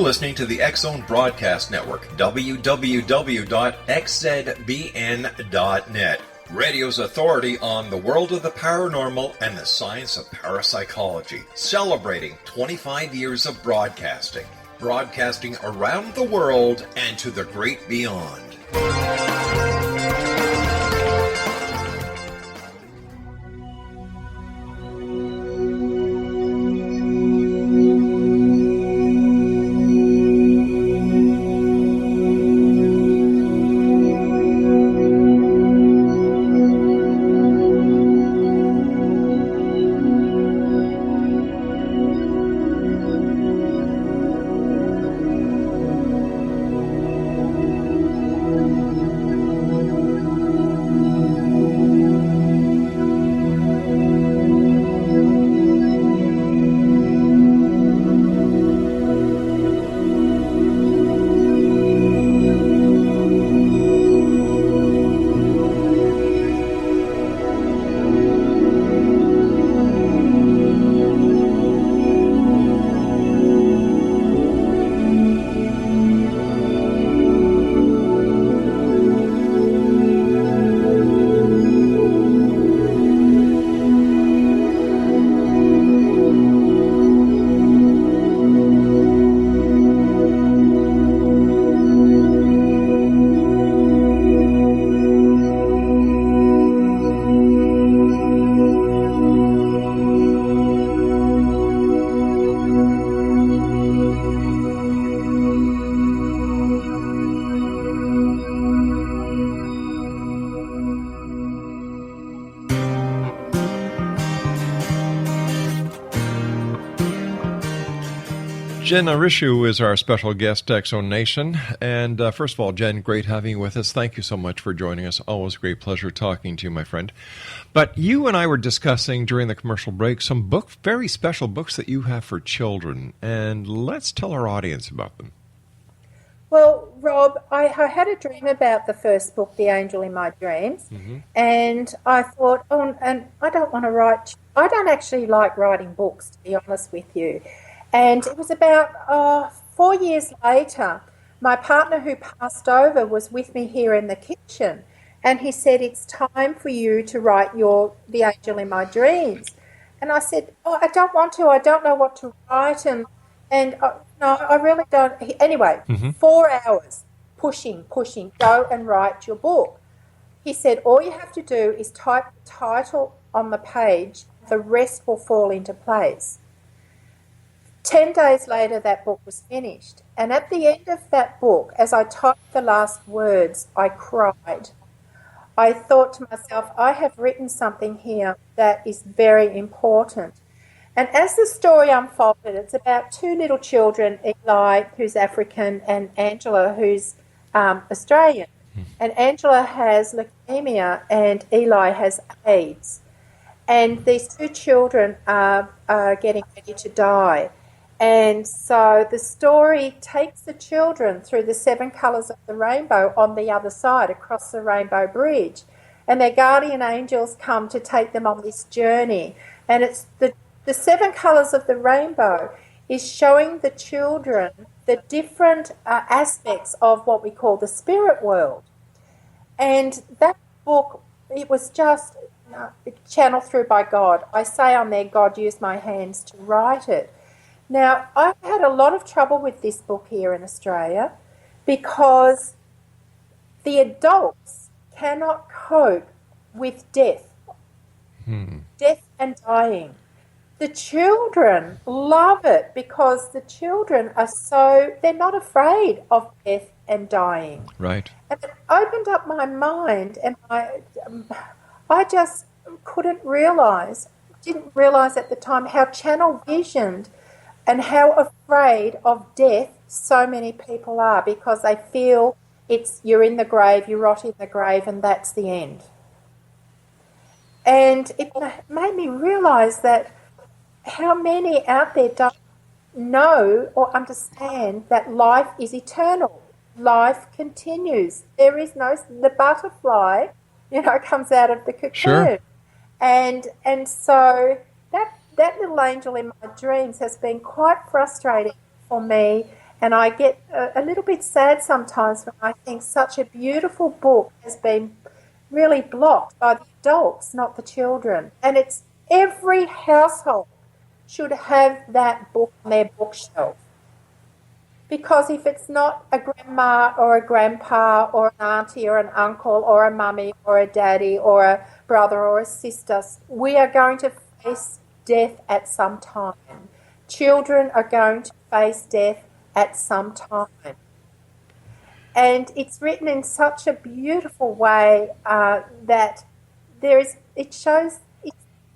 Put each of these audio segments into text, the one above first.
listening to the X-Zone Broadcast Network, www.xzbn.net. Radio's authority on the world of the paranormal and the science of parapsychology, celebrating 25 years of broadcasting around the world and to the great beyond. Jen-Irishu is our special guest, X-Zone Nation. And first of all, Jen, great having you with us. Thank you so much for joining us. Always a great pleasure talking to you, my friend. But you and I were discussing during the commercial break some very special books that you have for children. And let's tell our audience about them. Well, Rob, I had a dream about the first book, The Angel in My Dreams. Mm-hmm. And I thought, and I don't want to write. I don't actually like writing books, to be honest with you. And it was about 4 years later, my partner who passed over was with me here in the kitchen, and he said, "It's time for you to write The Angel in My Dreams." And I said, "I don't want to. I don't know what to write." And no, I really don't. Anyway, 4 hours pushing, go and write your book. He said, "All you have to do is type the title on the page. The rest will fall into place." 10 days later, that book was finished. And at the end of that book, as I typed the last words, I cried. I thought to myself, I have written something here that is very important. And as the story unfolded, it's about two little children, Eli, who's African, and Angela, who's Australian. And Angela has leukemia and Eli has AIDS. And these two children are getting ready to die. And so the story takes the children through the 7 colours of the rainbow on the other side, across the rainbow bridge. And their guardian angels come to take them on this journey. And it's the 7 colours of the rainbow is showing the children the different aspects of what we call the spirit world. And that book, it was just channeled through by God. I say on there, God used my hands to write it. Now, I've had a lot of trouble with this book here in Australia because the adults cannot cope with death, death and dying. The children love it because the children they're not afraid of death and dying. Right. And it opened up my mind, and I just didn't realise at the time how channel visioned and how afraid of death so many people are, because they feel you're in the grave, you rot in the grave, and that's the end. And it made me realise that how many out there don't know or understand that life is eternal. Life continues. There is the butterfly, comes out of the cocoon. Sure. And so that little angel in my dreams has been quite frustrating for me, And I get a little bit sad sometimes when I think such a beautiful book has been really blocked by the adults, not the children. And it's every household should have that book on their bookshelf. Because if it's not a grandma or a grandpa or an auntie or an uncle or a mummy or a daddy or a brother or a sister, we are going to face death at some time. Children are going to face death at some time. And it's written in such a beautiful way that it shows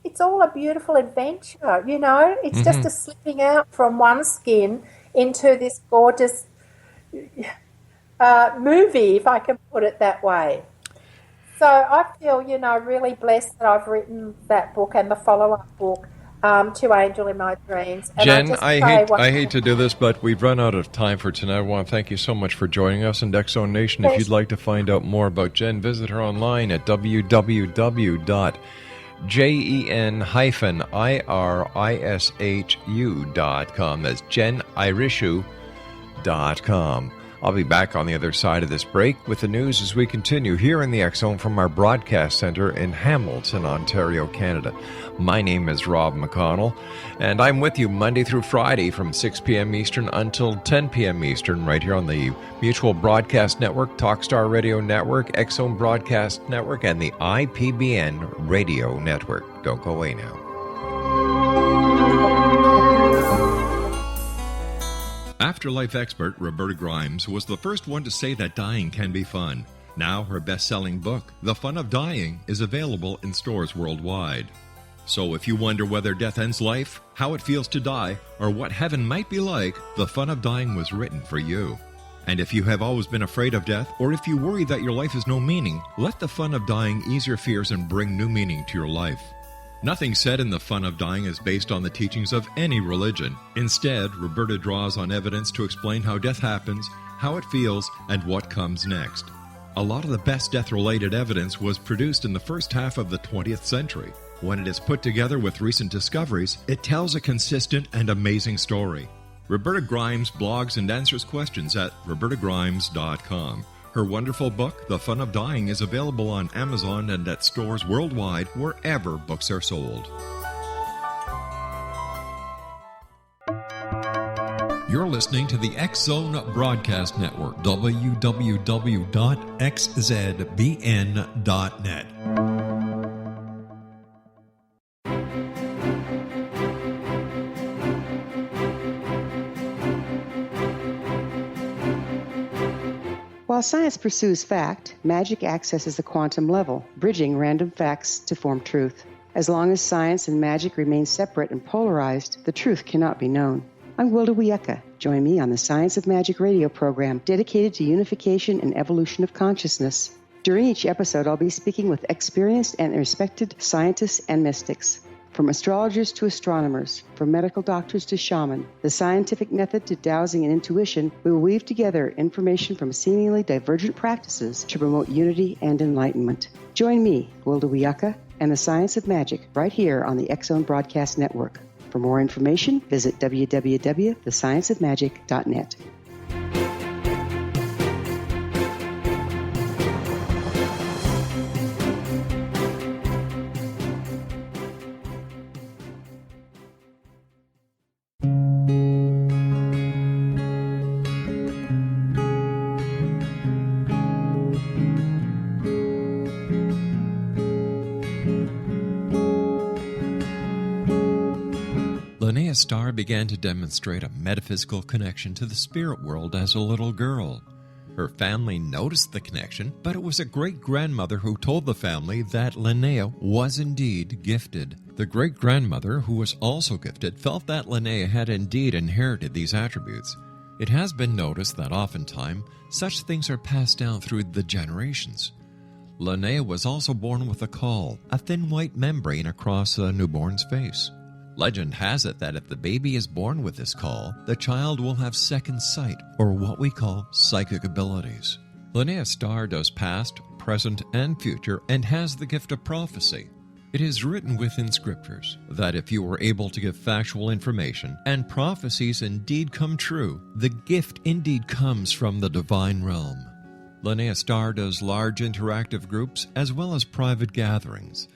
it's all a beautiful adventure, you know. It's just a slipping out from one skin into this gorgeous movie, if I can put it that way. So I feel, you know, really blessed that I've written that book and the follow-up book to Angel in My Dreams. And Jen, I hate to do this, but we've run out of time for tonight. I want to thank you so much for joining us. And X Zone Nation, if you'd like to find out more about Jen, visit her online at www.jen-irishu.com. That's Jen-Irishu.com. I'll be back on the other side of this break with the news as we continue here in the X Zone from our broadcast center in Hamilton, Ontario, Canada. My name is Rob McConnell, and I'm with you Monday through Friday from 6 p.m. Eastern until 10 p.m. Eastern right here on the Mutual Broadcast Network, Talkstar Radio Network, X Zone Broadcast Network, and the IPBN Radio Network. Don't go away now. Afterlife expert Roberta Grimes was the first one to say that dying can be fun. Now her best-selling book, The Fun of Dying, is available in stores worldwide. So if you wonder whether death ends life, how it feels to die, or what heaven might be like, The Fun of Dying was written for you. And if you have always been afraid of death, or if you worry that your life has no meaning, let The Fun of Dying ease your fears and bring new meaning to your life. Nothing said in The Fun of Dying is based on the teachings of any religion. Instead, Roberta draws on evidence to explain how death happens, how it feels, and what comes next. A lot of the best death-related evidence was produced in the first half of the 20th century. When it is put together with recent discoveries, it tells a consistent and amazing story. Roberta Grimes blogs and answers questions at robertagrimes.com. Her wonderful book, The Fun of Dying, is available on Amazon and at stores worldwide wherever books are sold. You're listening to the X Zone Broadcast Network, www.xzbn.net. While science pursues fact, magic accesses the quantum level, bridging random facts to form truth. As long as science and magic remain separate and polarized, the truth cannot be known. I'm Wilda Wieka. Join me on the Science of Magic radio program dedicated to unification and evolution of consciousness. During each episode, I'll be speaking with experienced and respected scientists and mystics. From astrologers to astronomers, from medical doctors to shaman, the scientific method to dowsing and intuition, we will weave together information from seemingly divergent practices to promote unity and enlightenment. Join me, Wilda Wieka, and the Science of Magic right here on the X Zone Broadcast Network. For more information, visit www.thescienceofmagic.net. Starr began to demonstrate a metaphysical connection to the spirit world as a little girl. Her family noticed the connection, but it was a great-grandmother who told the family that Linnea was indeed gifted. The great-grandmother, who was also gifted, felt that Linnea had indeed inherited these attributes. It has been noticed that oftentimes such things are passed down through the generations. Linnea was also born with a caul, a thin white membrane across a newborn's face. Legend has it that if the baby is born with this caul, the child will have second sight, or what we call psychic abilities. Linnea Starr does past, present, and future, and has the gift of prophecy. It is written within scriptures that if you are able to give factual information and prophecies indeed come true, the gift indeed comes from the divine realm. Linnea Starr does large interactive groups as well as private gatherings.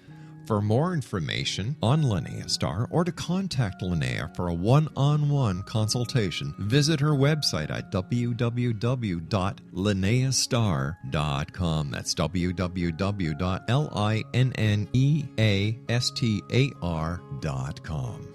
For more information on Linnea Starr or to contact Linnea for a one-on-one consultation, visit her website at www.linneastar.com. That's www.linneastar.com.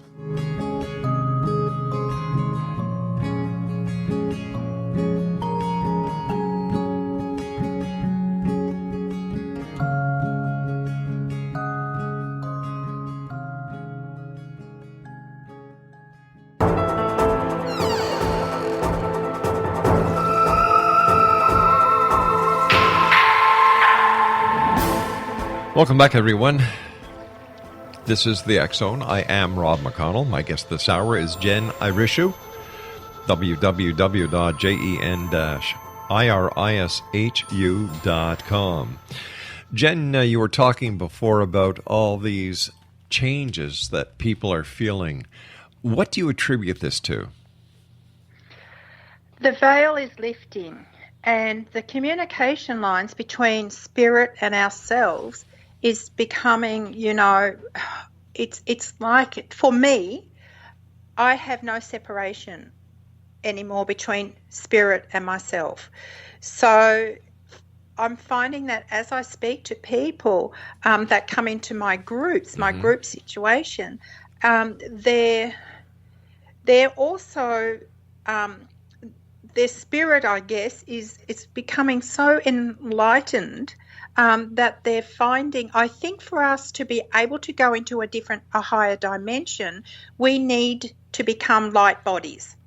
Welcome back, everyone. This is the X Zone. I am Rob McConnell. My guest this hour is Jen-Irishu, www.jen-irishu.com. Jen, you were talking before about all these changes that people are feeling. What do you attribute this to? The veil is lifting, and the communication lines between spirit and ourselves is becoming, it's like, for me, I have no separation anymore between spirit and myself. So I'm finding that as I speak to people that come into my groups, my group situation, they're also, their spirit, I guess, it's becoming so enlightened that they're finding, I think for us to be able to go into a higher dimension, we need to become light bodies.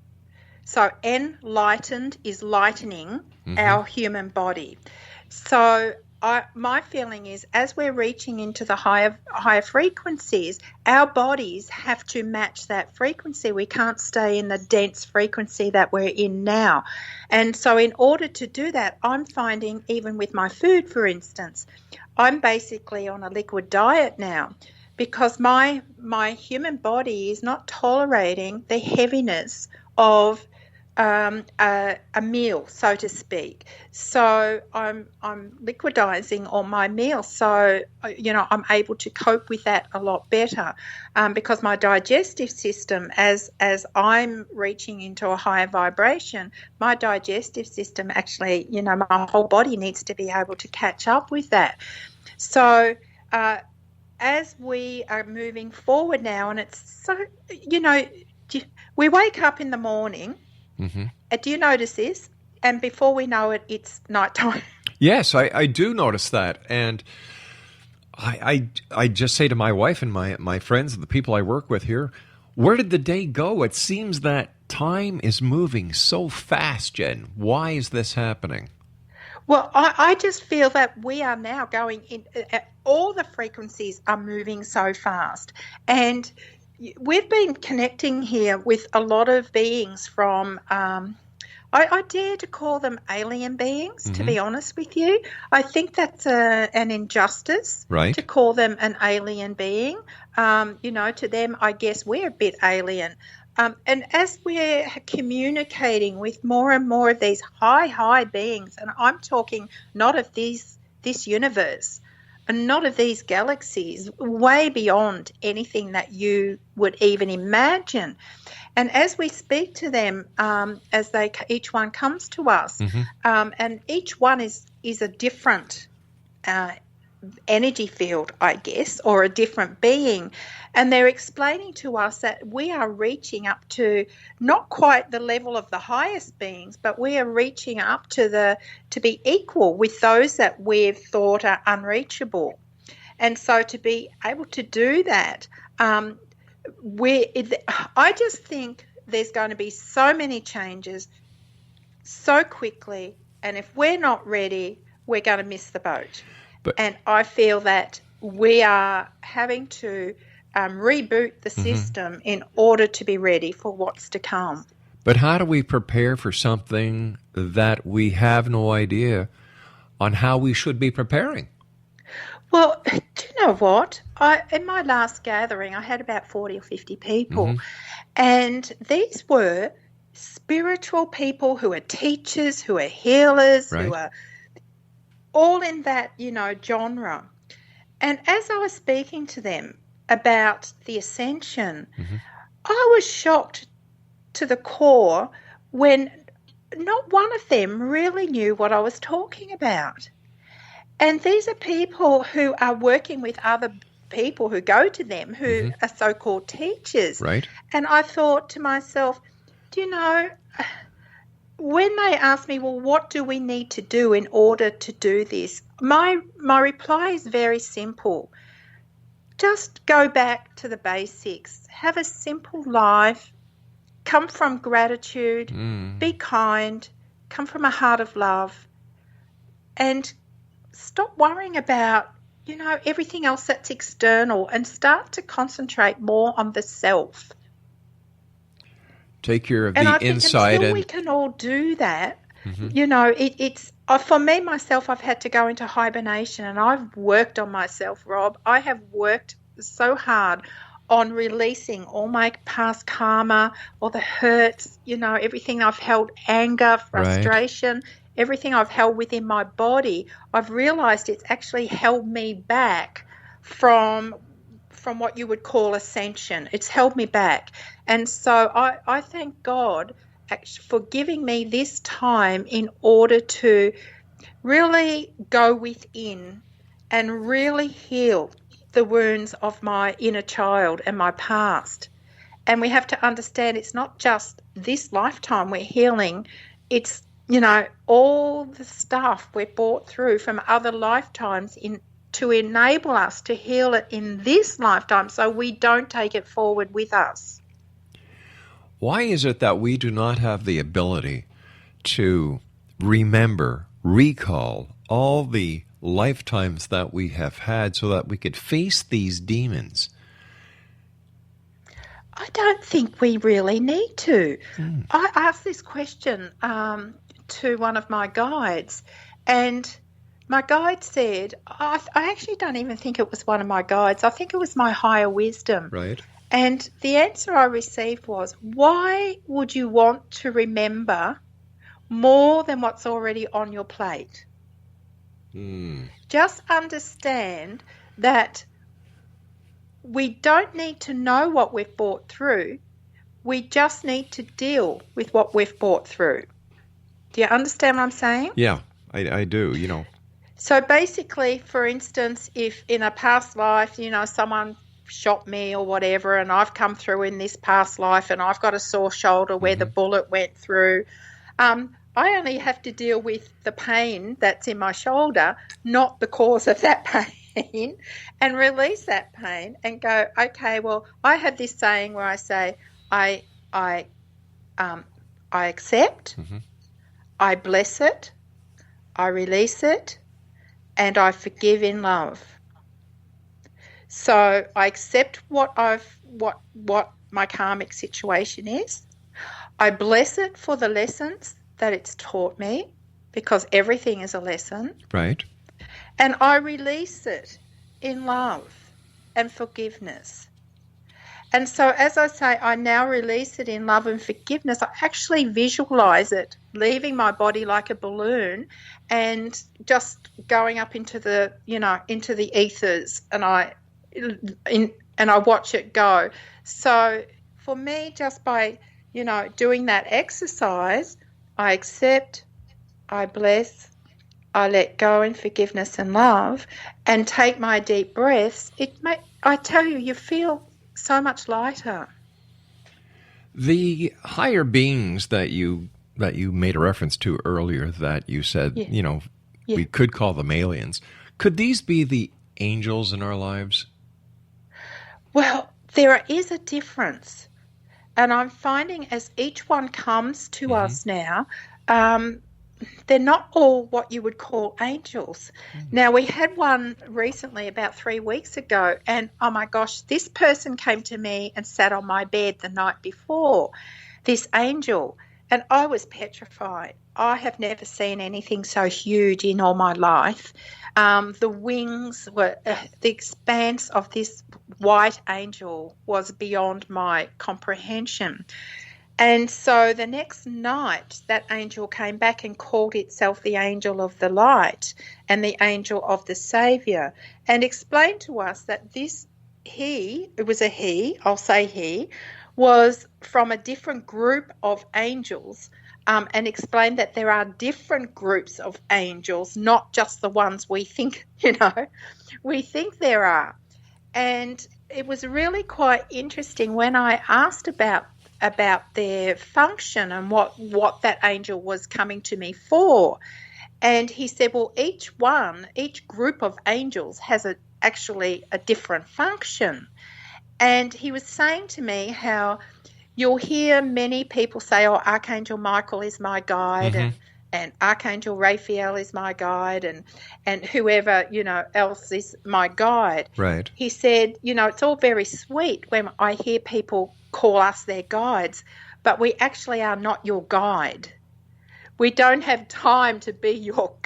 So enlightened is lightening our human body. So my feeling is, as we're reaching into the higher frequencies, our bodies have to match that frequency. We can't stay in the dense frequency that we're in now. And so in order to do that, I'm finding, even with my food, for instance, I'm basically on a liquid diet now because my human body is not tolerating the heaviness of a meal, so to speak. So I'm liquidizing all my meals, so I'm able to cope with that a lot better, because my digestive system, as I'm reaching into a higher vibration, my digestive system actually, my whole body needs to be able to catch up with that. So as we are moving forward now, and it's so, we wake up in the morning. Do you notice this? And before we know it, it's nighttime. Yes, I do notice that. And I just say to my wife and my friends and the people I work with here, where did the day go? It seems that time is moving so fast, Jen. Why is this happening? Well, I just feel that we are now going in, all the frequencies are moving so fast. And we've been connecting here with a lot of beings from, I dare to call them alien beings, to be honest with you. I think that's an injustice, right, to call them an alien being. To them, I guess we're a bit alien. And as we're communicating with more and more of these high beings, and I'm talking not of this universe, and not of these galaxies, way beyond anything that you would even imagine. And as we speak to them, as each one comes to us, and each one is a different energy field, I guess, or a different being, and they're explaining to us that we are reaching up to not quite the level of the highest beings, but we are reaching up to be equal with those that we've thought are unreachable. And so to be able to do that, I just think there's going to be so many changes so quickly, and if we're not ready, we're going to miss the boat. And I feel that we are having to reboot the system in order to be ready for what's to come. But how do we prepare for something that we have no idea on how we should be preparing? Well, do you know what? In my last gathering, I had about 40 or 50 people, and these were spiritual people who are teachers, who are healers, Right. who are all in that, genre. And as I was speaking to them about the ascension, I was shocked to the core when not one of them really knew what I was talking about. And these are people who are working with other people who go to them who are so-called teachers. Right. And I thought to myself, do you know, when they asked me, well, what do we need to do in order to do this? My reply is very simple. Just go back to the basics. Have a simple life. Come from gratitude. Be kind. Come from a heart of love. And stop worrying about, everything else that's external and start to concentrate more on the self. Take care of And the I think inside. until we can all do that, it's for me, myself, I've had to go into hibernation and I've worked on myself, Rob. I have worked so hard on releasing all my past karma, all the hurts, everything I've held, anger, frustration, everything I've held within my body. I've realized it's actually held me back from what you would call ascension. It's held me back. And so I thank God for giving me this time in order to really go within and really heal the wounds of my inner child and my past. And we have to understand it's not just this lifetime we're healing. It's, all the stuff we're brought through from other lifetimes to enable us to heal it in this lifetime so we don't take it forward with us. Why is it that we do not have the ability to remember, recall all the lifetimes that we have had so that we could face these demons? I don't think we really need to. I asked this question to one of my guides, and my guide said, I actually don't even think it was one of my guides. I think it was my higher wisdom. Right. And the answer I received was, why would you want to remember more than what's already on your plate? Just understand that we don't need to know what we've brought through. We just need to deal with what we've brought through. Do you understand what I'm saying? Yeah, I do, So basically, for instance, if in a past life, someone shot me or whatever, and I've come through in this past life and I've got a sore shoulder where the bullet went through, I only have to deal with the pain that's in my shoulder, not the cause of that pain, and release that pain and go, okay, well, I have this saying where I say, I accept, I bless it, I release it, and I forgive in love. So I accept what my karmic situation is. I bless it for the lessons that it's taught me, because everything is a lesson. Right. And I release it in love and forgiveness. And so, as I say, I now release it in love and forgiveness. I actually visualize it leaving my body like a balloon and just going up into the, into the ethers, and I watch it go. So for me, just by, doing that exercise, I accept, I bless, I let go in forgiveness and love, and take my deep breaths. I tell you, you feel so much lighter. The higher beings that you made a reference to earlier, that you said, we could call them aliens. Could these be the angels in our lives? Well, there is a difference. And I'm finding as each one comes to us now, they're not all what you would call angels. Now, we had one recently about 3 weeks ago, and oh my gosh, this person came to me and sat on my bed the night before, this angel. And I was petrified. I have never seen anything so huge in all my life. The wings were, the expanse of this white angel was beyond my comprehension. And so the next night, that angel came back and called itself the angel of the light and the angel of the Saviour, and explained to us that this it was a he, I'll say he, was from a different group of angels, and explained that there are different groups of angels, not just the ones we think, we think there are. And it was really quite interesting when I asked about their function and what that angel was coming to me for. And he said, well, each group of angels has actually a different function. And he was saying to me how you'll hear many people say, oh, Archangel Michael is my guide, and Archangel Raphael is my guide, and whoever, else is my guide. Right. He said, it's all very sweet when I hear people call us their guides, but we actually are not your guide. We don't have time to be your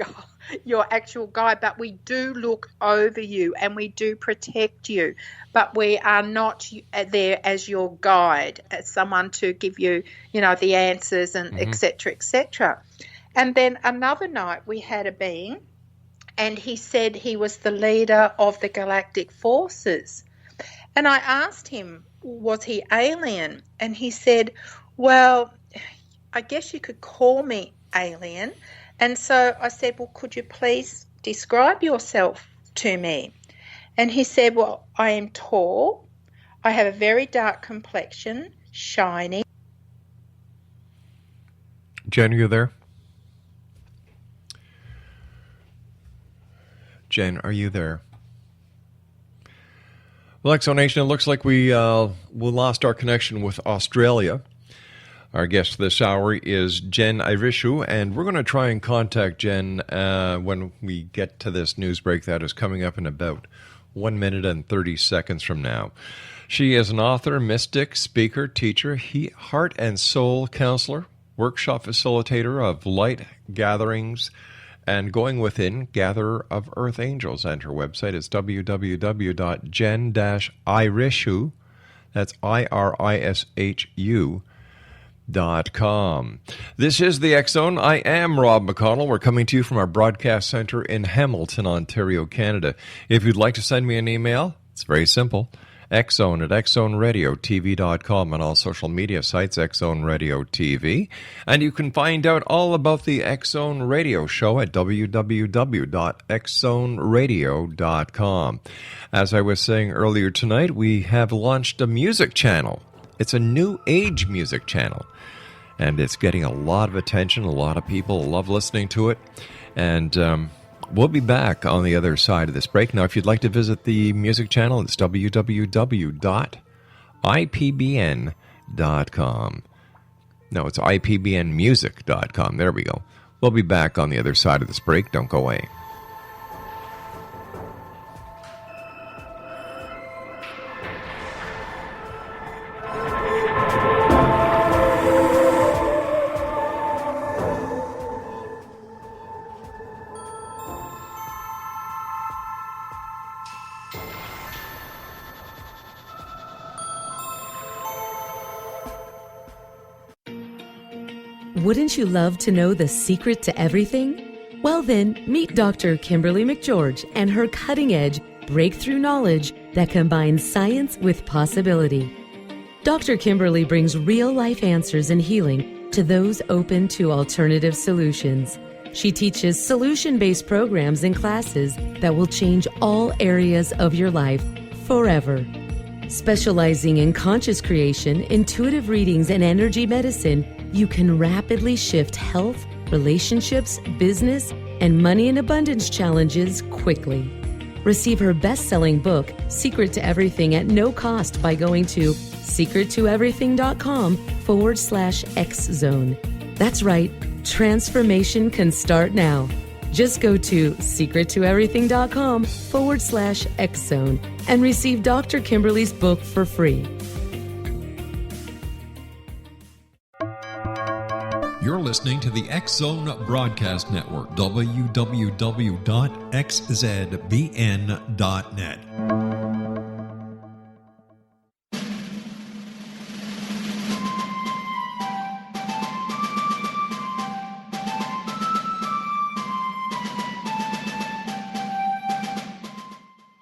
actual guide, but we do look over you and we do protect you, but we are not there as your guide, as someone to give you, the answers and et cetera, et cetera. And then another night we had a being, and he said he was the leader of the galactic forces. And I asked him, was he alien? And he said, well, I guess you could call me alien. And so I said, well, could you please describe yourself to me? And he said, well, I am tall. I have a very dark complexion, shiny. Jen, are you there? Jen, are you there? Well, Exonation, it looks like we lost our connection with Australia. Our guest this hour is Jen-Irishu, and we're going to try and contact Jen when we get to this news break that is coming up in about 1 minute and 30 seconds from now. She is an author, mystic, speaker, teacher, heart and soul counselor, workshop facilitator of light gatherings, and Going Within, Gatherer of Earth Angels. And her website is www.jen-irishu, that's IRISHU.com. This is the X Zone. I am Rob McConnell. We're coming to you from our broadcast center in Hamilton, Ontario, Canada. If you'd like to send me an email, it's very simple. Xzone at xzoneradiotv.com and all social media sites, Xzone Radio TV. And you can find out all about the Xzone Radio Show at www.xzoneradio.com. As I was saying earlier tonight, we have launched a music channel. It's a new age music channel. And it's getting a lot of attention. A lot of people love listening to it. And we'll be back on the other side of this break. Now, if you'd like to visit the music channel, it's www.ipbn.com. No, it's ipbnmusic.com. There we go. We'll be back on the other side of this break. Don't go away. Wouldn't you love to know the secret to everything? Well then, meet Dr. Kimberly McGeorge and her cutting-edge breakthrough knowledge that combines science with possibility. Dr. Kimberly brings real-life answers and healing to those open to alternative solutions. She teaches solution-based programs and classes that will change all areas of your life forever. Specializing in conscious creation, intuitive readings, and energy medicine, you can rapidly shift health, relationships, business, and money and abundance challenges quickly. Receive her best-selling book, Secret to Everything, at no cost by going to secrettoeverything.com/X-Zone. That's right, transformation can start now. Just go to secrettoeverything.com/X-Zone and receive Dr. Kimberly's book for free. You're listening to the X Zone Broadcast Network, www.xzbn.net.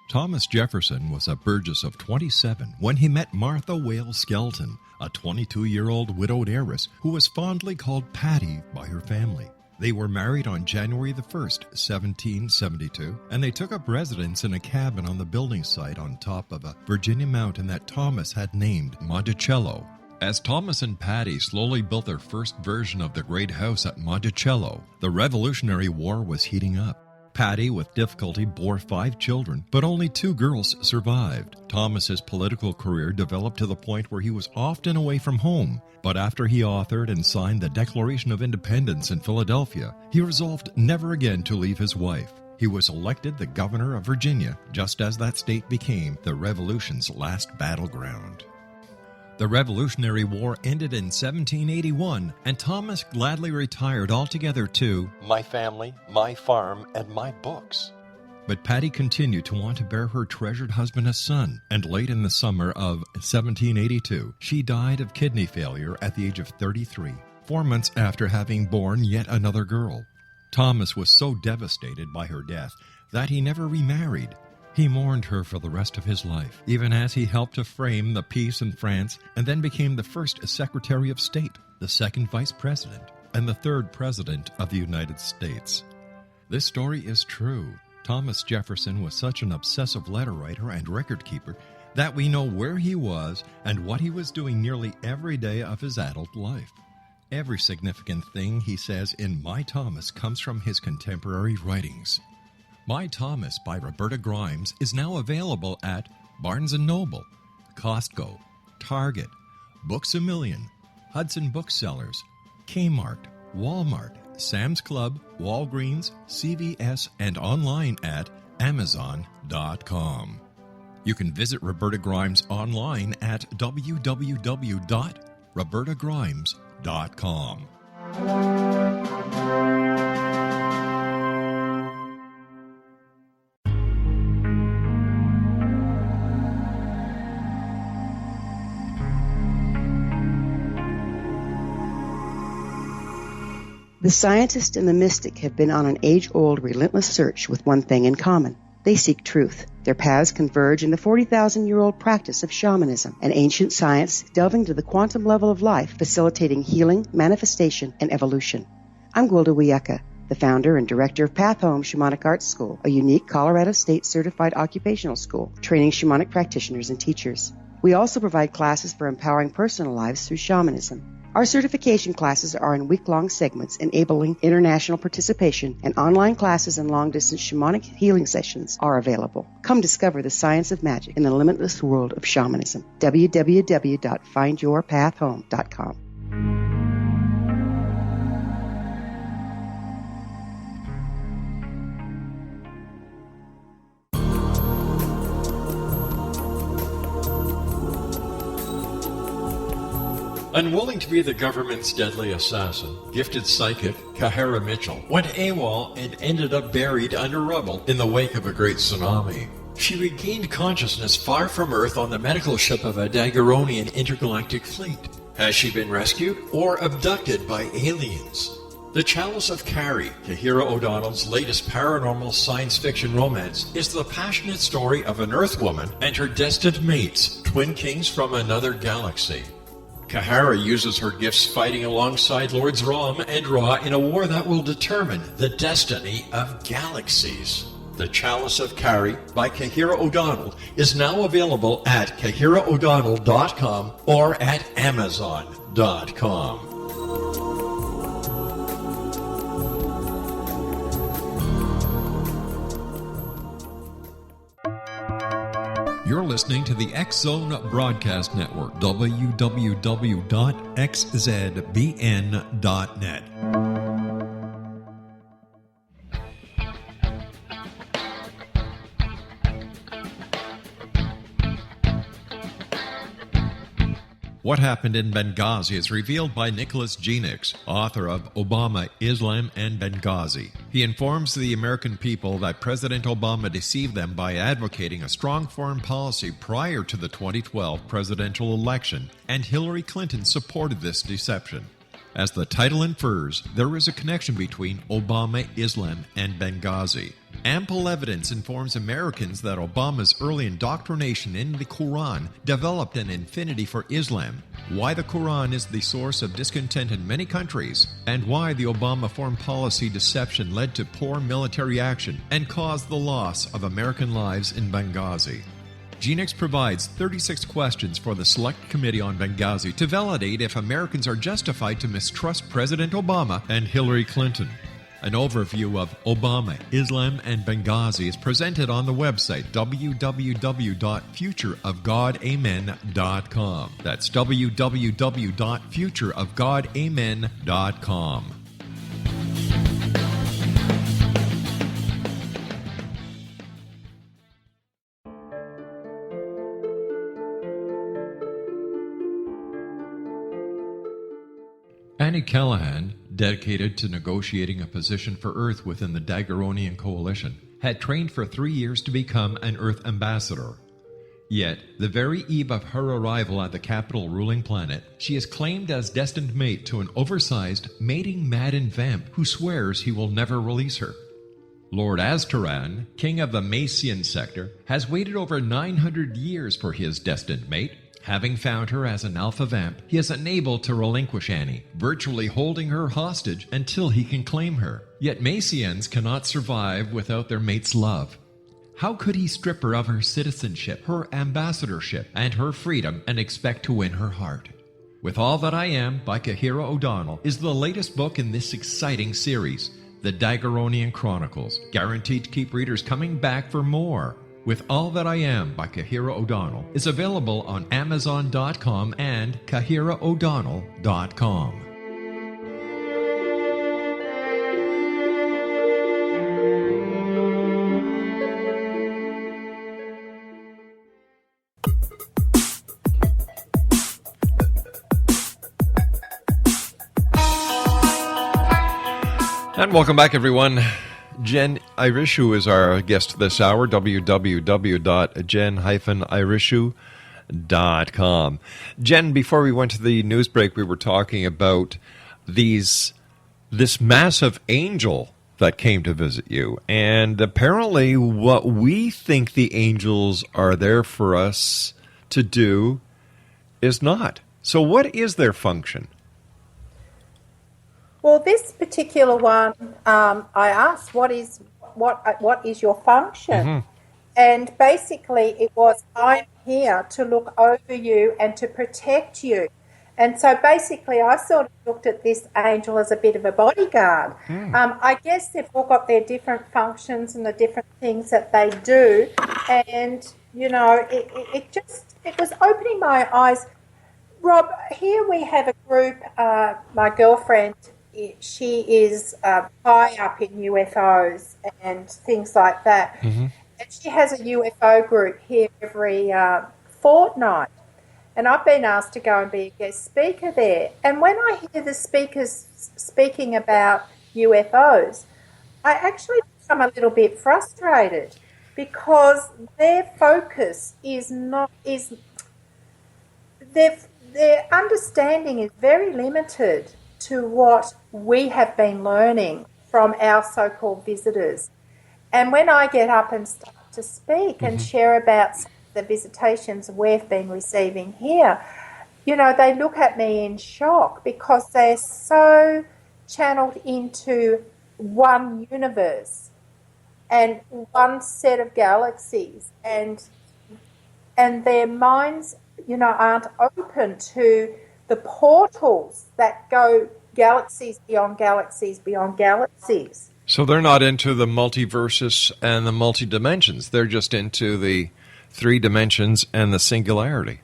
Thomas Jefferson was a Burgess of 27 when he met Martha Wales Skelton, a 22-year-old widowed heiress who was fondly called Patty by her family. They were married on January the 1st, 1772, and they took up residence in a cabin on the building site on top of a Virginia mountain that Thomas had named Monticello. As Thomas and Patty slowly built their first version of the great house at Monticello, the Revolutionary War was heating up. Patty, with difficulty, bore 5 children, but only 2 girls survived. Thomas's political career developed to the point where he was often away from home, but after he authored and signed the Declaration of Independence in Philadelphia, he resolved never again to leave his wife. He was elected the governor of Virginia, just as that state became the Revolution's last battleground. The Revolutionary War ended in 1781, and Thomas gladly retired altogether to my family, my farm, and my books. But Patty continued to want to bear her treasured husband a son, and late in the summer of 1782, she died of kidney failure at the age of 33, 4 months after having borne yet another girl. Thomas was so devastated by her death that he never remarried. He mourned her for the rest of his life, even as he helped to frame the peace in France and then became the first Secretary of State, the second Vice President, and the third President of the United States. This story is true. Thomas Jefferson was such an obsessive letter writer and record keeper that we know where he was and what he was doing nearly every day of his adult life. Every significant thing he says in My Thomas comes from his contemporary writings. My Thomas by Roberta Grimes is now available at Barnes & Noble, Costco, Target, Books A Million, Hudson Booksellers, Kmart, Walmart, Sam's Club, Walgreens, CVS, and online at Amazon.com. You can visit Roberta Grimes online at www.robertagrimes.com. The scientist and the mystic have been on an age-old, relentless search with one thing in common. They seek truth. Their paths converge in the 40,000-year-old practice of shamanism, an ancient science delving to the quantum level of life, facilitating healing, manifestation, and evolution. I'm Gwilda Wiyaka, the founder and director of Path Home Shamanic Arts School, a unique Colorado State certified occupational school training shamanic practitioners and teachers. We also provide classes for empowering personal lives through shamanism. Our certification classes are in week-long segments enabling international participation, and online classes and long-distance shamanic healing sessions are available. Come discover the science of magic in the limitless world of shamanism. www.findyourpathhome.com. Unwilling to be the government's deadly assassin, gifted psychic Kahara Mitchell went AWOL and ended up buried under rubble in the wake of a great tsunami. She regained consciousness far from Earth on the medical ship of a Daguerreonian intergalactic fleet. Has she been rescued or abducted by aliens? The Chalice of Carrie, Kahira O'Donnell's latest paranormal science fiction romance, is the passionate story of an Earth woman and her destined mates, twin kings from another galaxy. Kahara uses her gifts fighting alongside Lords Ram and Ra in a war that will determine the destiny of galaxies. The Chalice of Carrie by Kahira O'Donnell is now available at KahiraO'Donnell.com or at Amazon.com. You're listening to the X Zone Broadcast Network, www.xzbn.net. What Happened in Benghazi is revealed by Nicholas Genix, author of Obama, Islam, and Benghazi. He informs the American people that President Obama deceived them by advocating a strong foreign policy prior to the 2012 presidential election, and Hillary Clinton supported this deception. As the title infers, there is a connection between Obama, Islam, and Benghazi. Ample evidence informs Americans that Obama's early indoctrination in the Quran developed an affinity for Islam, why the Quran is the source of discontent in many countries, and why the Obama foreign policy deception led to poor military action and caused the loss of American lives in Benghazi. Genix provides 36 questions for the Select Committee on Benghazi to validate if Americans are justified to mistrust President Obama and Hillary Clinton. An overview of Obama, Islam, and Benghazi is presented on the website www.futureofgodamen.com. That's www.futureofgodamen.com. Annie Callahan, dedicated to negotiating a position for Earth within the Daguerreonian Coalition, had trained for 3 years to become an Earth ambassador. Yet, the very eve of her arrival at the capital ruling planet, she is claimed as destined mate to an oversized, mating-maddened vamp who swears he will never release her. Lord Aztaran, king of the Macian sector, has waited over 900 years for his destined mate. Having found her as an alpha vamp, he is unable to relinquish Annie, virtually holding her hostage until he can claim her. Yet Macians cannot survive without their mate's love. How could he strip her of her citizenship, her ambassadorship, and her freedom and expect to win her heart? With All That I Am by Kahira O'Donnell is the latest book in this exciting series, The Daguerreonian Chronicles, guaranteed to keep readers coming back for more. With All That I Am by Kahira O'Donnell is available on Amazon.com and KahiraO'Donnell.com. And welcome back, everyone. Jen-Irishu is our guest this hour, www.jen-irishu.com. Jen, before we went to the news break, we were talking about this massive angel that came to visit you. And apparently what we think the angels are there for us to do is not. So what is their function? Well, this particular one, I asked, what is your function? Mm-hmm. And basically it was, I'm here to look over you and to protect you. And so basically I sort of looked at this angel as a bit of a bodyguard. I guess they've all got their different functions and the different things that they do. And, you know, it was opening my eyes. Rob, here we have a group, my girlfriend, she is high up in UFOs and things like that. Mm-hmm. And she has a UFO group here every fortnight. And I've been asked to go and be a guest speaker there. And when I hear the speakers speaking about UFOs, I actually become a little bit frustrated because their focus their understanding is very limited to what we have been learning from our so-called visitors. And when I get up and start to speak and share about the visitations we've been receiving here, you know, they look at me in shock because they're so channeled into one universe and one set of galaxies, and their minds, you know, aren't open to the portals that go galaxies beyond galaxies beyond galaxies. So they're not into the multiverses and the multi-dimensions. They're just into the 3 dimensions and the singularity.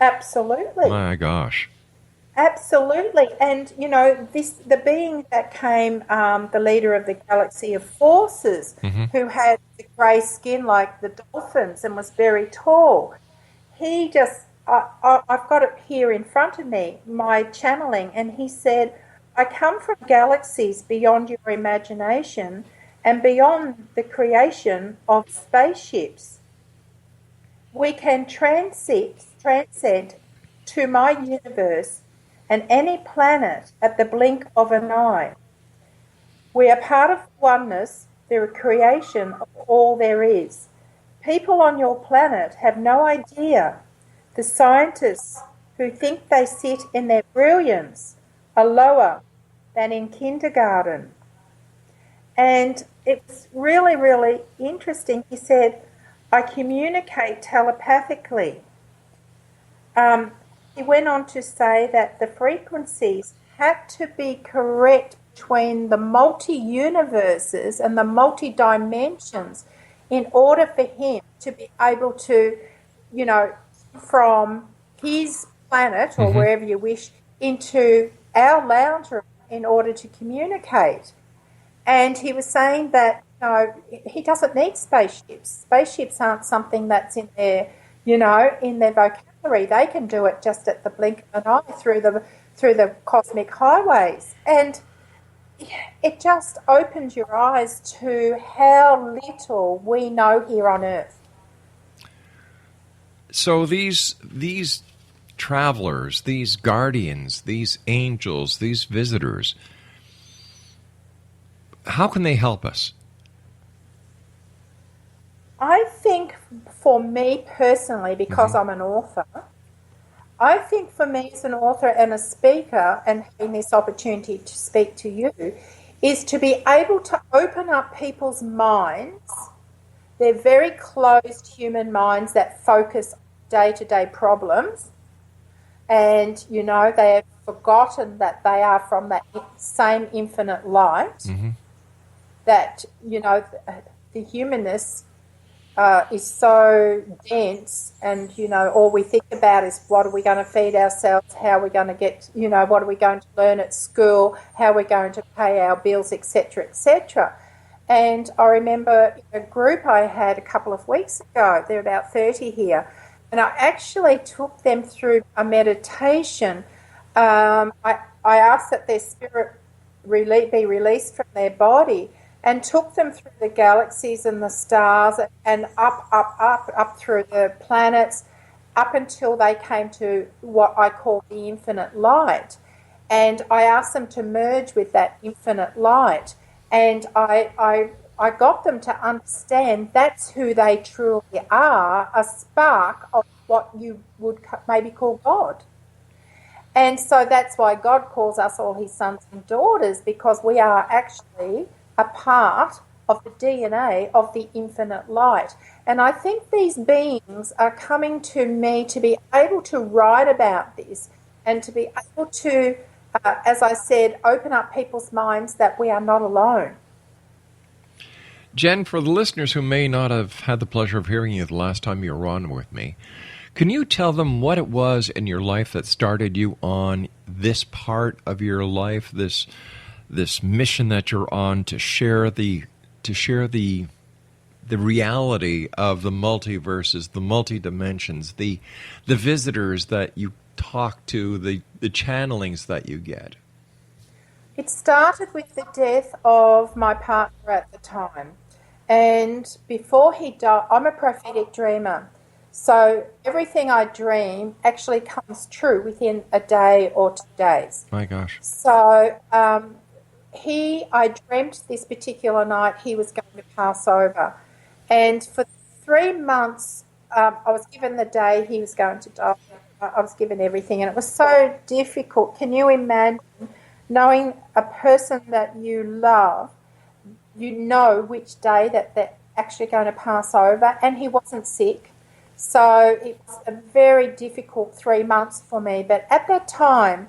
Absolutely. My gosh. Absolutely. And, you know, the being that came, the leader of the Galaxy of Forces, who had the grey skin like the dolphins and was very tall, he just I've got it here in front of me, my channeling, and he said, I come from galaxies beyond your imagination and beyond the creation of spaceships. We can transcend to my universe and any planet at the blink of an eye. We are part of oneness, the creation of all there is. People on your planet have no idea. The scientists who think they sit in their brilliance are lower than in kindergarten. And it was really, really interesting. He said, I communicate telepathically. He went on to say that the frequencies had to be correct between the multi-universes and the multi-dimensions in order for him to be able to, from his planet or wherever you wish into our lounge room in order to communicate. And he was saying that he doesn't need spaceships. Spaceships aren't something that's in their, in their vocabulary. They can do it just at the blink of an eye through the cosmic highways. And it just opens your eyes to how little we know here on Earth. So these travelers, these guardians, these angels, these visitors, how can they help us? I think for me personally, because I'm an author, I think for me as an author and a speaker and having this opportunity to speak to you is to be able to open up people's minds. They're very closed human minds that focus on day-to-day problems. And, they have forgotten that they are from that same infinite light. That, the humanness is so dense, and all we think about is what are we going to feed ourselves, how are we going to get, what are we going to learn at school, how we're going to pay our bills, etc., etc. And I remember a group I had a couple of weeks ago, there are about 30 here, and I actually took them through a meditation. I asked that their spirit be released from their body, and took them through the galaxies and the stars and up through the planets, up until they came to what I call the infinite light. And I asked them to merge with that infinite light. And I got them to understand that's who they truly are, a spark of what you would maybe call God. And so that's why God calls us all his sons and daughters, because we are actually a part of the DNA of the infinite light. And I think these beings are coming to me to be able to write about this and to be able to, as I said, open up people's minds that we are not alone. Jen, for the listeners who may not have had the pleasure of hearing you the last time you were on with me, can you tell them what it was in your life that started you on this part of your life, this mission that you're on to share the reality of the multiverses, the multi-dimensions, the visitors that you talk to, the channelings that you get? It started with the death of my partner at the time. And before he died, I'm a prophetic dreamer. So everything I dream actually comes true within a day or 2 days. My gosh. So I dreamt this particular night he was going to pass over. And for 3 months, I was given the day he was going to die. I was given everything, and it was so difficult. Can you imagine knowing a person that you love, you know which day that they're actually going to pass over, and he wasn't sick. So it was a very difficult 3 months for me. But at that time,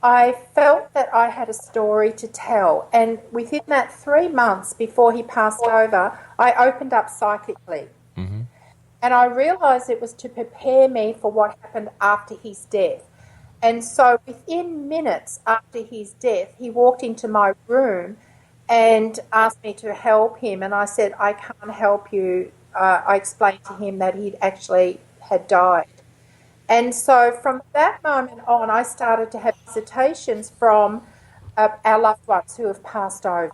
I felt that I had a story to tell. And within that 3 months before he passed over, I opened up psychically. Mm-hmm. And I realised it was to prepare me for what happened after his death. And so within minutes after his death, he walked into my room and asked me to help him. And I said, I can't help you. I explained to him that he'd actually had died. And so from that moment on, I started to have visitations from our loved ones who have passed over.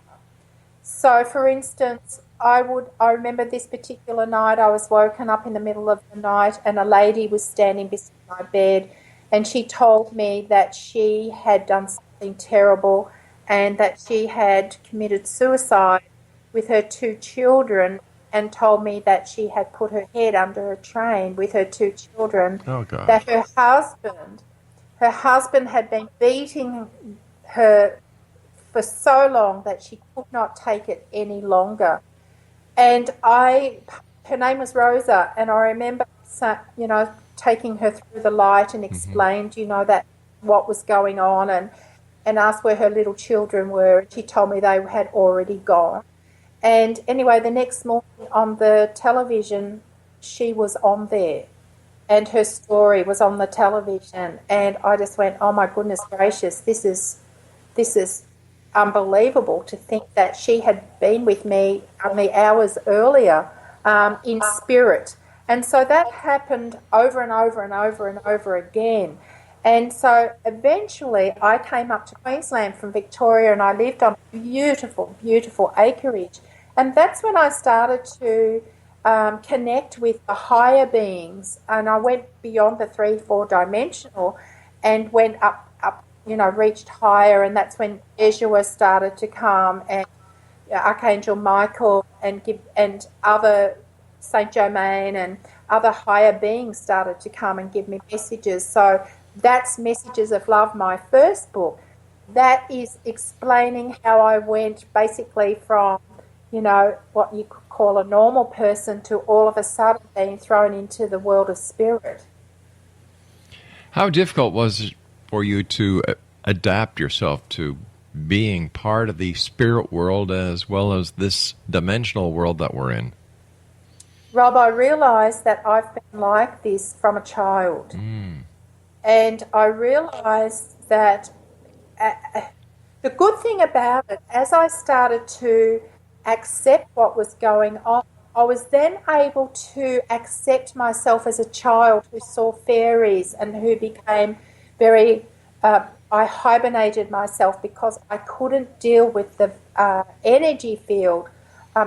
So, for instance, I remember this particular night I was woken up in the middle of the night and a lady was standing beside my bed, and she told me that she had done something terrible and that she had committed suicide with her 2 children, and told me that she had put her head under a train with her 2 children. Oh, God. That her husband had been beating her for so long that she could not take it any longer. And her name was Rosa, and I remember, taking her through the light and explained, that what was going on, and asked where her little children were. And she told me they had already gone. And anyway, the next morning on the television, she was on there, and her story was on the television. And I just went, oh my goodness gracious, this is unbelievable to think that she had been with me only hours earlier in spirit. And so that happened over and over and over and over again. And so eventually I came up to Queensland from Victoria, and I lived on beautiful, beautiful acreage. And that's when I started to connect with the higher beings, and I went beyond the 3-4 dimensional and went up, reached higher, and that's when Yeshua started to come, and Archangel Michael and other Saint Germain and other higher beings started to come and give me messages. So that's Messages of Love, my first book. That is explaining how I went basically from, what you could call a normal person to all of a sudden being thrown into the world of spirit. How difficult was it for you to adapt yourself to being part of the spirit world as well as this dimensional world that we're in? Rob, I realised that I've been like this from a child. And I realised that the good thing about it, as I started to accept what was going on, I was then able to accept myself as a child who saw fairies and who became very... I hibernated myself because I couldn't deal with the energy field,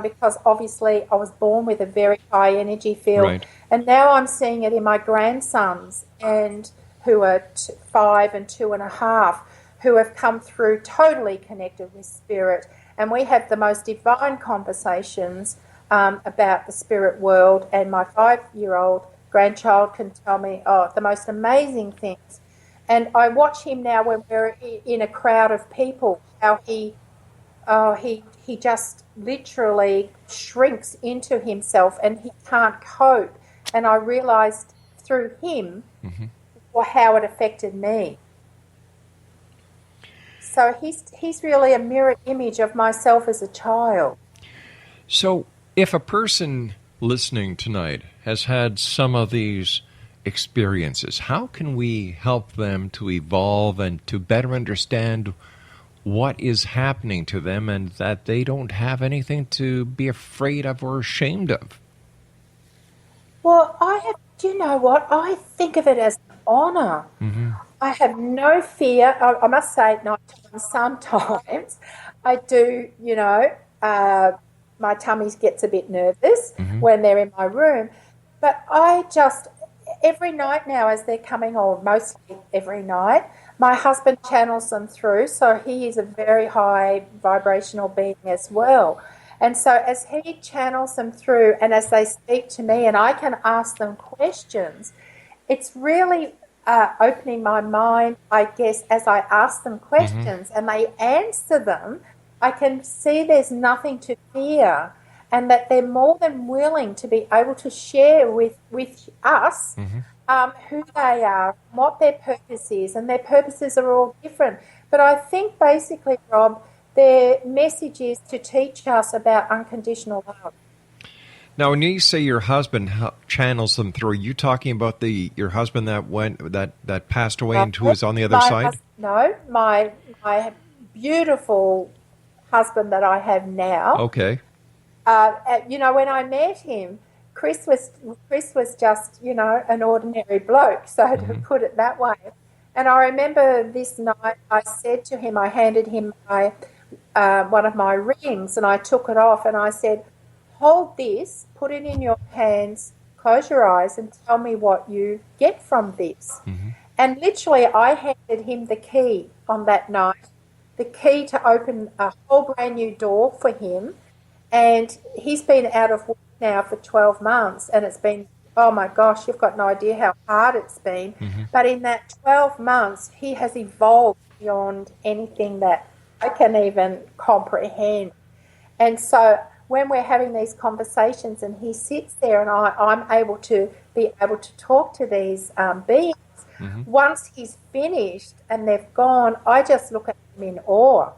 because obviously I was born with a very high energy field. Right. And now I'm seeing it in my grandsons, and who are 5 and 2.5, who have come through totally connected with spirit. And we have the most divine conversations about the spirit world. And my 5-year-old grandchild can tell me, the most amazing things. And I watch him now when we're in a crowd of people, how he just literally shrinks into himself and he can't cope. And I realised through him how it affected me. So he's really a mirror image of myself as a child. So if a person listening tonight has had some of these experiences, how can we help them to evolve and to better understand what is happening to them and that they don't have anything to be afraid of or ashamed of? Well, do you know what? I think of it as an honour. I have no fear. I must say, sometimes I do, my tummy gets a bit nervous when they're in my room. But every night now as they're coming, or mostly every night, my husband channels them through. So he is a very high vibrational being as well. And so as he channels them through and as they speak to me and I can ask them questions, it's really opening my mind, I guess, as I ask them questions and they answer them. I can see there's nothing to fear, and that they're more than willing to be able to share with us who they are, what their purpose is, and their purposes are all different. But I think basically, Rob, their message is to teach us about unconditional love. Now, when you say your husband channels them through, are you talking about your husband that passed away and who is on the other side? My beautiful husband that I have now. Okay. When I met him, Chris was just, an ordinary bloke, so to put it that way. And I remember this night I said to him, I handed him one of my rings, and I took it off and I said, hold this, put it in your hands, close your eyes and tell me what you get from this. And literally I handed him the key on that night, the key to open a whole brand new door for him. And he's been out of work now for 12 months, and it's been, oh my gosh, you've got no idea how hard it's been. But in that 12 months, he has evolved beyond anything that I can even comprehend. And so when we're having these conversations and he sits there and I'm able to talk to these beings, once he's finished and they've gone, I just look at him in awe.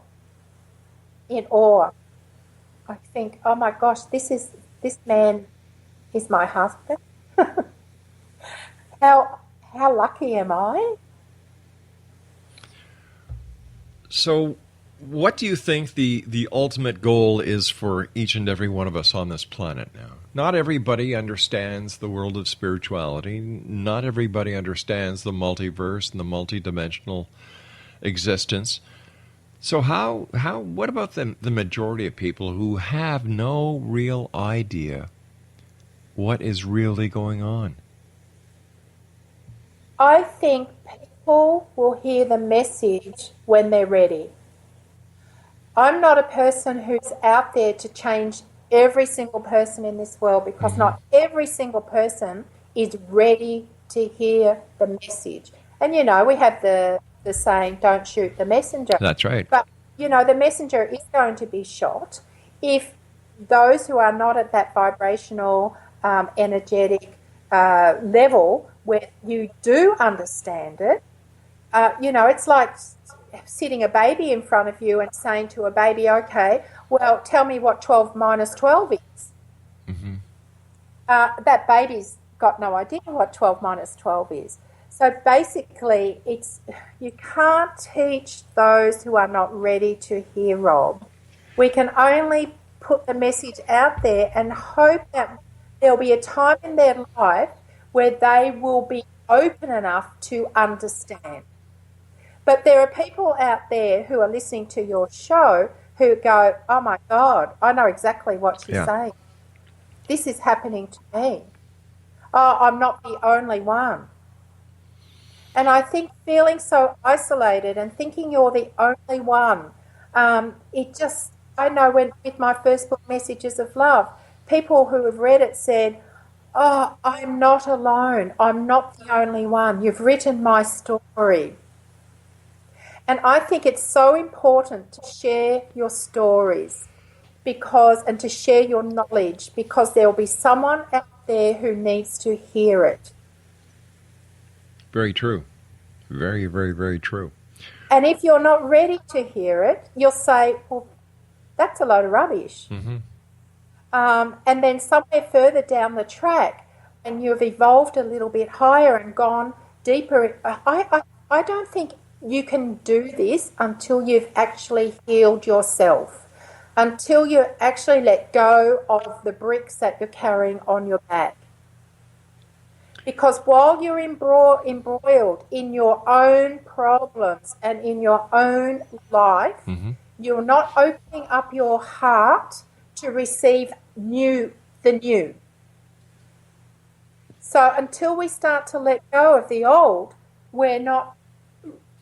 I think, oh my gosh, this man is my husband. How lucky am I? So what do you think the ultimate goal is for each and every one of us on this planet now? Not everybody understands the world of spirituality. Not everybody understands the multiverse and the multidimensional existence. So what about the majority of people who have no real idea what is really going on? I think people will hear the message when they're ready. I'm not a person who's out there to change every single person in this world, because not every single person is ready to hear the message. And, we have the saying, don't shoot the messenger. That's right. But, the messenger is going to be shot if those who are not at that vibrational, energetic level where you do understand it, it's like sitting a baby in front of you and saying to a baby, okay, well, tell me what 12 minus 12 is. That baby's got no idea what 12 minus 12 is. So basically, you can't teach those who are not ready to hear, Rob. We can only put the message out there and hope that there'll be a time in their life where they will be open enough to understand. But there are people out there who are listening to your show who go, oh my God, I know exactly what she's saying. This is happening to me. Oh, I'm not the only one. And I think feeling so isolated and thinking you're the only one, I know with my first book, Messages of Love, people who have read it said, oh, I'm not alone. I'm not the only one. You've written my story. And I think it's so important to share your stories and to share your knowledge, because there will be someone out there who needs to hear it. Very true. Very, very, very true. And if you're not ready to hear it, you'll say, well, that's a load of rubbish. And then somewhere further down the track, and you've evolved a little bit higher and gone deeper, I don't think you can do this until you've actually healed yourself, until you actually let go of the bricks that you're carrying on your back. Because while you're embroiled in your own problems and in your own life, you're not opening up your heart to receive the new. So until we start to let go of the old, we're not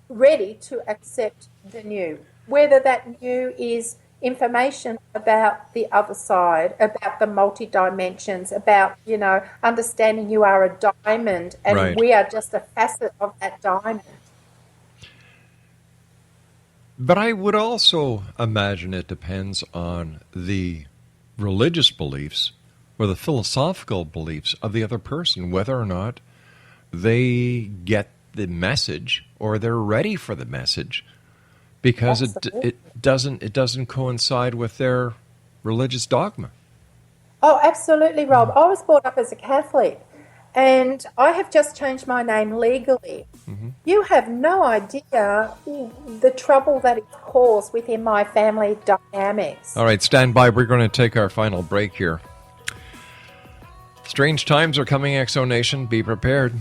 ready to accept the new, whether that new is information about the other side, about the multi-dimensions, about, understanding you are a diamond and we are just a facet of that diamond. But I would also imagine it depends on the religious beliefs or the philosophical beliefs of the other person, whether or not they get the message or they're ready for the message, because it doesn't coincide with their religious dogma. Oh, absolutely, Rob. I was brought up as a Catholic, and I have just changed my name legally. You have no idea the trouble that it caused within my family dynamics. All right, stand by. We're going to take our final break here. Strange times are coming, Exonation. Be prepared.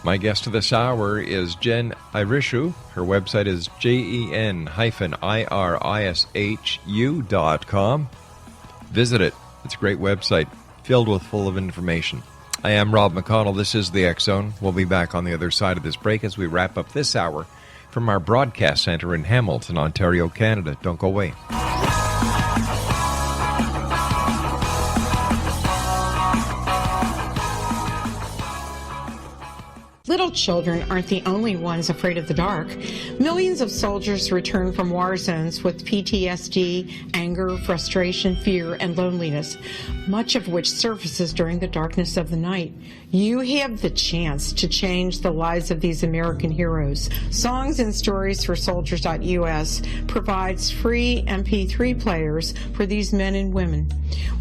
My guest of this hour is Jen-Irishu. Her website is jen-irishu.com. Visit it. It's a great website full of information. I am Rob McConnell. This is the X Zone. We'll be back on the other side of this break as we wrap up this hour from our broadcast center in Hamilton, Ontario, Canada. Don't go away. Little children aren't the only ones afraid of the dark. Millions of soldiers return from war zones with PTSD, anger, frustration, fear, and loneliness, much of which surfaces during the darkness of the night. You have the chance to change the lives of these American heroes. Songs and Stories for Soldiers.us provides free MP3 players for these men and women.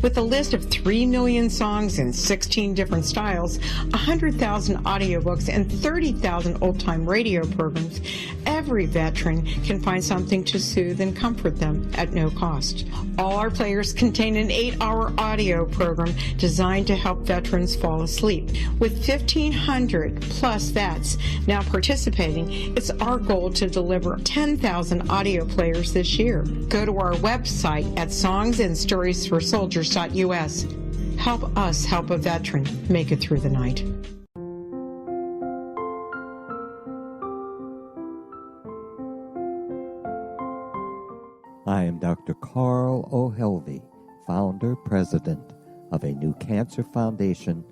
With a list of 3 million songs in 16 different styles, 100,000 audiobooks, and 30,000 old-time radio programs, every veteran can find something to soothe and comfort them at no cost. All our players contain an 8-hour audio program designed to help veterans fall asleep. With 1,500 plus vets now participating, it's our goal to deliver 10,000 audio players this year. Go to our website at songsandstoriesforsoldiers.us. Help us help a veteran make it through the night. I am Dr. Carl O'Helvey, founder, president of a new cancer foundation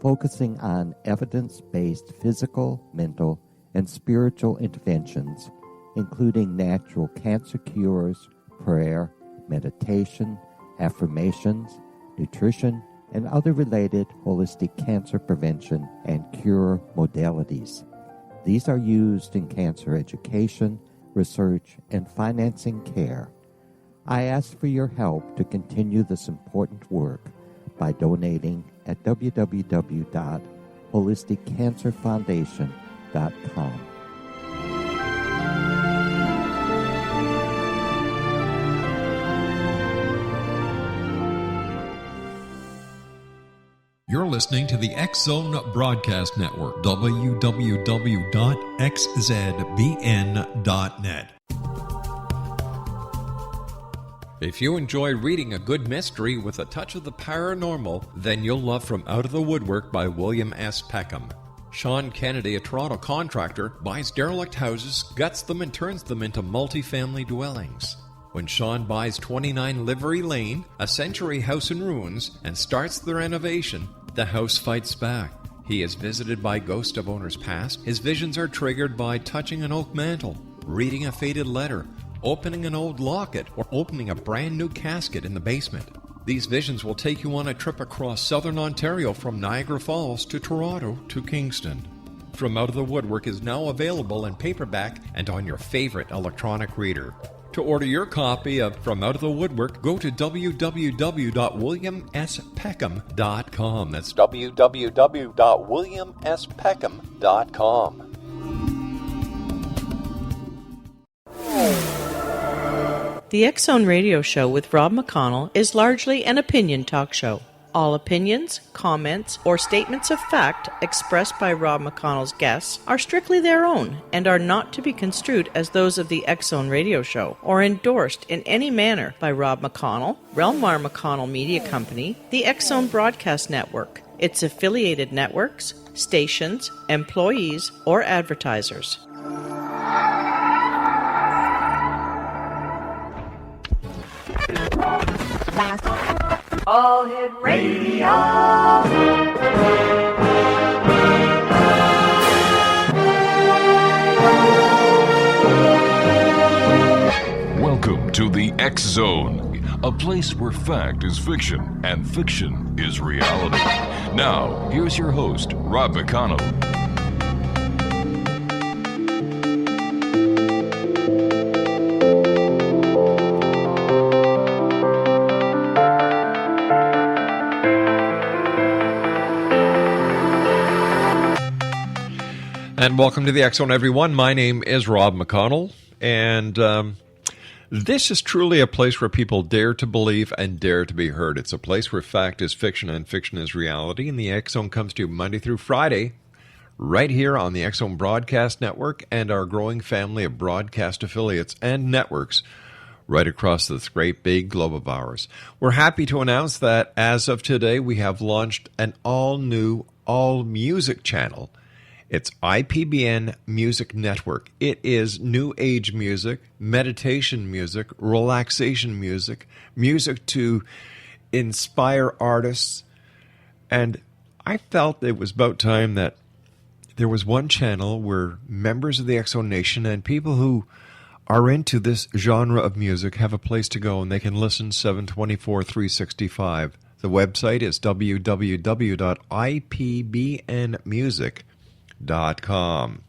focusing on evidence-based physical, mental, and spiritual interventions, including natural cancer cures, prayer, meditation, affirmations, nutrition, and other related holistic cancer prevention and cure modalities. These are used in cancer education, research, and financing care. I ask for your help to continue this important work by donating at www.holisticcancerfoundation.com. You're listening to the X Zone Broadcast Network, www.xzbn.net. If you enjoy reading a good mystery with a touch of the paranormal, then you'll love From Out of the Woodwork by William S. Peckham. Sean Kennedy, a Toronto contractor, buys derelict houses, guts them, and turns them into multi-family dwellings. When Sean buys 29 Livery Lane, a century house in ruins, and starts the renovation, the house fights back. He is visited by ghosts of owners past. His visions are triggered by touching an oak mantle, reading a faded letter, opening an old locket, or opening a brand new casket in the basement. These visions will take you on a trip across southern Ontario from Niagara Falls to Toronto to Kingston. From Out of the Woodwork is now available in paperback and on your favorite electronic reader. To order your copy of From Out of the Woodwork, go to www.williamspeckham.com. That's www.williamspeckham.com. The X Zone Radio Show with Rob McConnell is largely an opinion talk show. All opinions, comments, or statements of fact expressed by Rob McConnell's guests are strictly their own and are not to be construed as those of the X Zone Radio Show or endorsed in any manner by Rob McConnell, Relmar McConnell Media Company, the X Zone Broadcast Network, its affiliated networks, stations, employees, or advertisers. All Hit Radio. Welcome to the X Zone, a place where fact is fiction and fiction is reality. Now, here's your host, Rob McConnell. And welcome to the X Zone, everyone. My name is Rob McConnell, and This is truly a place where people dare to believe and dare to be heard. It's a place where fact is fiction and fiction is reality. And the X Zone comes to you Monday through Friday, right here on the X Zone Broadcast Network and our growing family of broadcast affiliates and networks right across this great big globe of ours. We're happy to announce that as of today, we have launched an all-new, all-music channel. It's IPBN Music Network. It is new age music, meditation music, relaxation music, music to inspire artists. And I felt it was about time that there was one channel where members of the X Zone Nation and people who are into this genre of music have a place to go, and they can listen 7/24, 365. The website is www.ipbnmusic.com.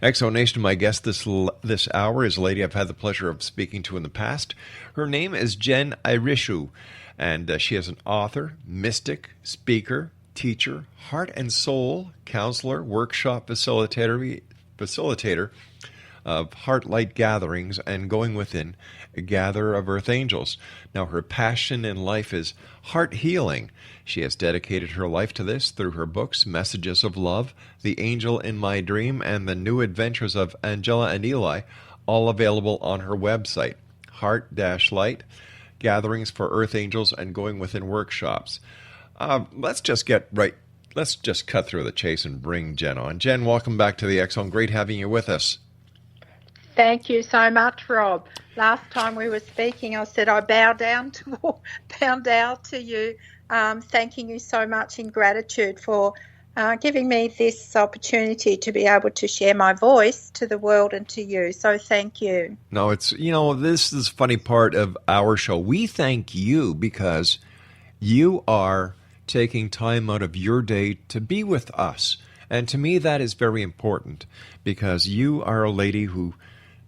X Zone Nation, my guest this hour is a lady I've had the pleasure of speaking to in the past. Her name is Jen-Irishu, and she is an author, mystic, speaker, teacher, heart and soul counselor, workshop facilitator of Heart Light gatherings and Going Within, a gatherer of Earth Angels. Now, her passion in life is heart healing. She has dedicated her life to this through her books, Messages of Love, The Angel in My Dream, and The New Adventures of Angela and Eli, all available on her website, Heart-Light, Gatherings for Earth Angels and Going Within workshops. Let's just cut through the chase and bring Jen on. Jen, welcome back to the X Zone. Great having you with us. Thank you so much, Rob. Last time we were speaking, I said I bow down to you, thanking you so much in gratitude for giving me this opportunity to be able to share my voice to the world and to you. So thank you. No, this is the funny part of our show. We thank you because you are taking time out of your day to be with us. And to me, that is very important because you are a lady who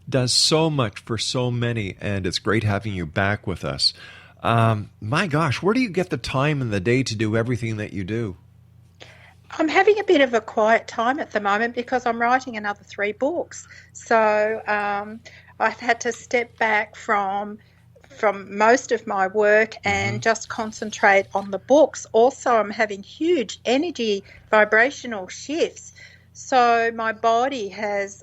does so much for so many, and it's great having you back with us. My gosh, where do you get the time in the day to do everything that you do? I'm having a bit of a quiet time at the moment because I'm writing another 3 books. So I've had to step back from most of my work and just concentrate on the books. Also, I'm having huge energy vibrational shifts. So my body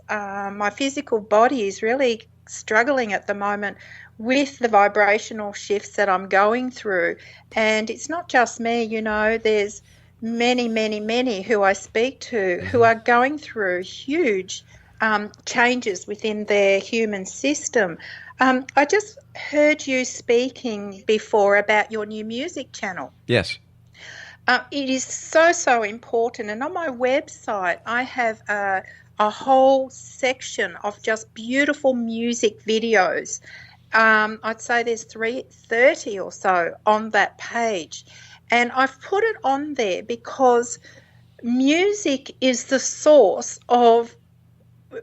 my physical body is really struggling at the moment with the vibrational shifts that I'm going through. And it's not just me, there's many, many, many who I speak to who are going through huge changes within their human system. I just heard you speaking before about your new music channel. Yes. It is so, so important. And on my website, I have a whole section of just beautiful music videos. I'd say there's 30 or so on that page. And I've put it on there because music is the source of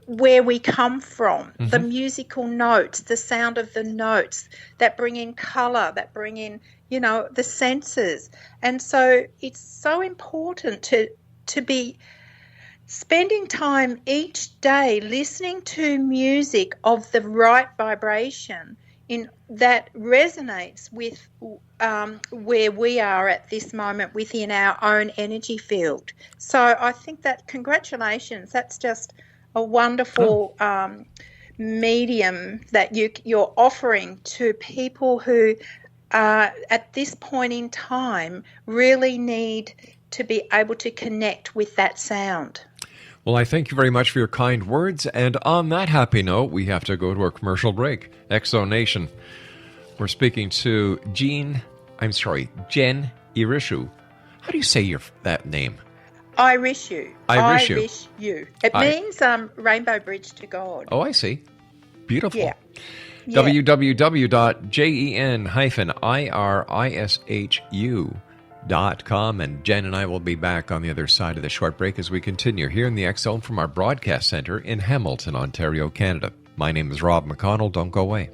where we come from, the musical notes, the sound of the notes that bring in colour, that bring in, the senses. And so it's so important to be spending time each day listening to music of the right vibration that resonates with where we are at this moment within our own energy field. So I think that congratulations, that's just a wonderful medium that you're offering to people who at this point in time really need to be able to connect with that sound. Well, I thank you very much for your kind words. And on that happy note, we have to go to our commercial break. X Zone Nation. We're speaking to Jen-Irishu. How do you say that name? Irish-U. Irish-U. Irish-U. It means Rainbow Bridge to God. Oh, I see. Beautiful. Yeah. www.jen-irishu.com. And Jen and I will be back on the other side of the short break as we continue here in the X Zone from our broadcast center in Hamilton, Ontario, Canada. My name is Rob McConnell. Don't go away.